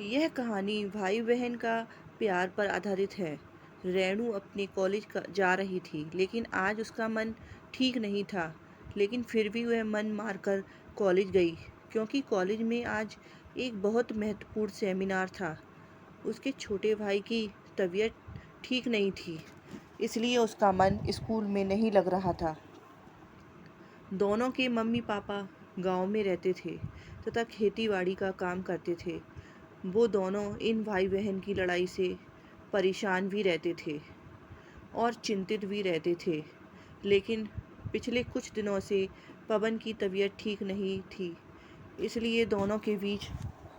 यह कहानी भाई बहन का प्यार पर आधारित है। रेणु अपने कॉलेज जा रही थी, लेकिन आज उसका मन ठीक नहीं था। लेकिन फिर भी वह मन मारकर कॉलेज गई, क्योंकि कॉलेज में आज एक बहुत महत्वपूर्ण सेमिनार था। उसके छोटे भाई की तबीयत ठीक नहीं थी, इसलिए उसका मन स्कूल में नहीं लग रहा था। दोनों के मम्मी पापा गांव में रहते थे तथा खेतीबाड़ी का काम करते थे। वो दोनों इन भाई बहन की लड़ाई से परेशान भी रहते थे और चिंतित भी रहते थे। लेकिन पिछले कुछ दिनों से पवन की तबीयत ठीक नहीं थी, इसलिए दोनों के बीच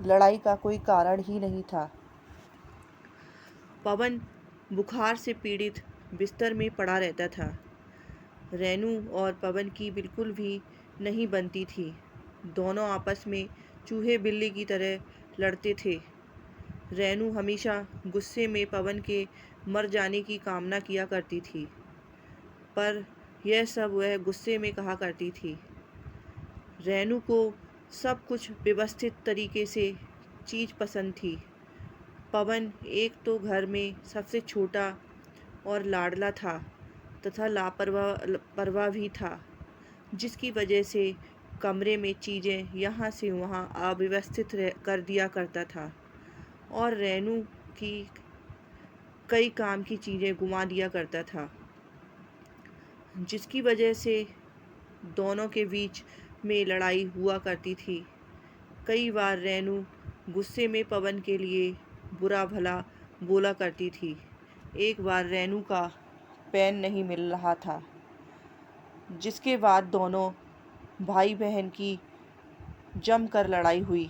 लड़ाई का कोई कारण ही नहीं था। पवन बुखार से पीड़ित बिस्तर में पड़ा रहता था। रेनू और पवन की बिल्कुल भी नहीं बनती थी। दोनों आपस में चूहे बिल्ली की तरह लड़ते थे। रेनू हमेशा गुस्से में पवन के मर जाने की कामना किया करती थी, पर यह सब वह गुस्से में कहा करती थी। रेनू को सब कुछ व्यवस्थित तरीके से चीज़ पसंद थी। पवन एक तो घर में सबसे छोटा और लाडला था तथा लापरवाह भी था, जिसकी वजह से कमरे में चीज़ें यहाँ से वहाँ अव्यवस्थित कर दिया करता था और रेनू की कई काम की चीज़ें गुमा दिया करता था, जिसकी वजह से दोनों के बीच में लड़ाई हुआ करती थी। कई बार रेनू गुस्से में पवन के लिए बुरा भला बोला करती थी। एक बार रेनू का पेन नहीं मिल रहा था, जिसके बाद दोनों भाई बहन की जमकर लड़ाई हुई।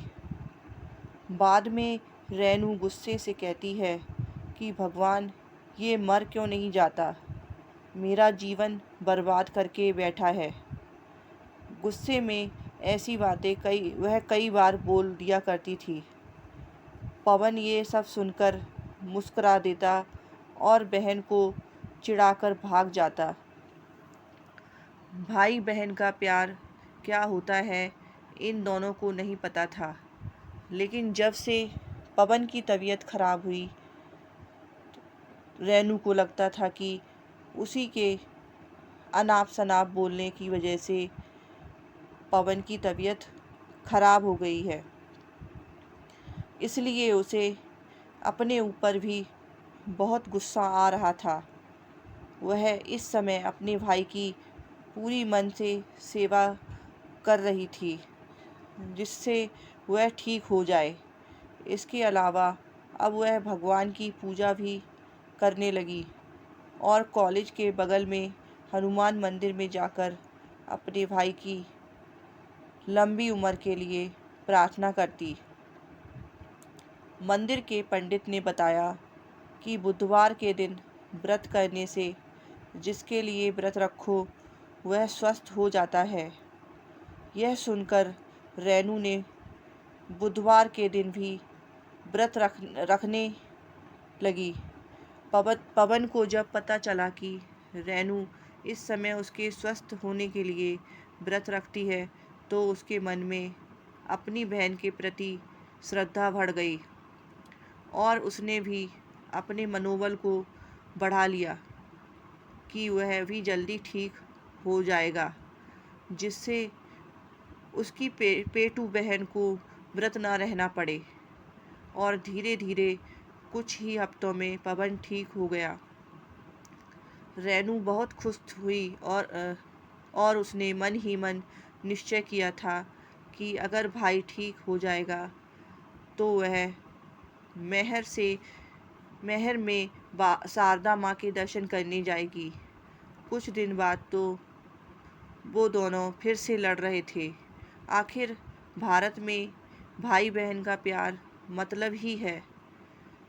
बाद में रेनू गुस्से से कहती है कि भगवान, ये मर क्यों नहीं जाता, मेरा जीवन बर्बाद करके बैठा है। गुस्से में ऐसी बातें वह कई बार बोल दिया करती थी। पवन ये सब सुनकर मुस्कुरा देता और बहन को चिढ़ाकर भाग जाता। भाई बहन का प्यार क्या होता है, इन दोनों को नहीं पता था। लेकिन जब से पवन की तबीयत खराब हुई, रेनू को लगता था कि उसी के अनाप शनाप बोलने की वजह से पवन की तबीयत खराब हो गई है। इसलिए उसे अपने ऊपर भी बहुत गुस्सा आ रहा था। वह इस समय अपने भाई की पूरी मन से सेवा कर रही थी, जिससे वह ठीक हो जाए। इसके अलावा अब वह भगवान की पूजा भी करने लगी और कॉलेज के बगल में हनुमान मंदिर में जाकर अपने भाई की लंबी उम्र के लिए प्रार्थना करती। मंदिर के पंडित ने बताया कि बुधवार के दिन व्रत करने से जिसके लिए व्रत रखो वह स्वस्थ हो जाता है। यह सुनकर रेनू ने बुधवार के दिन भी व्रत रखने लगी। पवन को जब पता चला कि रेनू इस समय उसके स्वस्थ होने के लिए व्रत रखती है, तो उसके मन में अपनी बहन के प्रति श्रद्धा बढ़ गई और उसने भी अपने मनोबल को बढ़ा लिया कि वह भी जल्दी ठीक हो जाएगा, जिससे उसकी पेटू बहन को व्रत ना रहना पड़े। और धीरे धीरे कुछ ही हफ्तों में पवन ठीक हो गया। रेनू बहुत खुश हुई और उसने मन ही मन निश्चय किया था कि अगर भाई ठीक हो जाएगा तो वह महर में शारदा माँ के दर्शन करने जाएगी। कुछ दिन बाद तो वो दोनों फिर से लड़ रहे थे। आखिर भारत में भाई बहन का प्यार मतलब ही है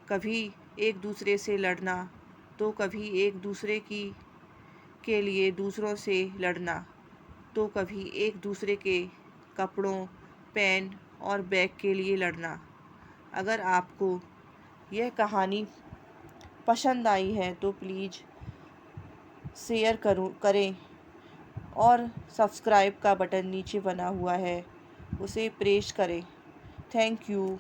कभी एक दूसरे से लड़ना, तो कभी एक दूसरे के लिए दूसरों से लड़ना, तो कभी एक दूसरे के कपड़ों, पेन और बैग के लिए लड़ना। अगर आपको यह कहानी पसंद आई है तो प्लीज़ शेयर करें और सब्सक्राइब का बटन नीचे बना हुआ है, उसे प्रेस करें। Thank you.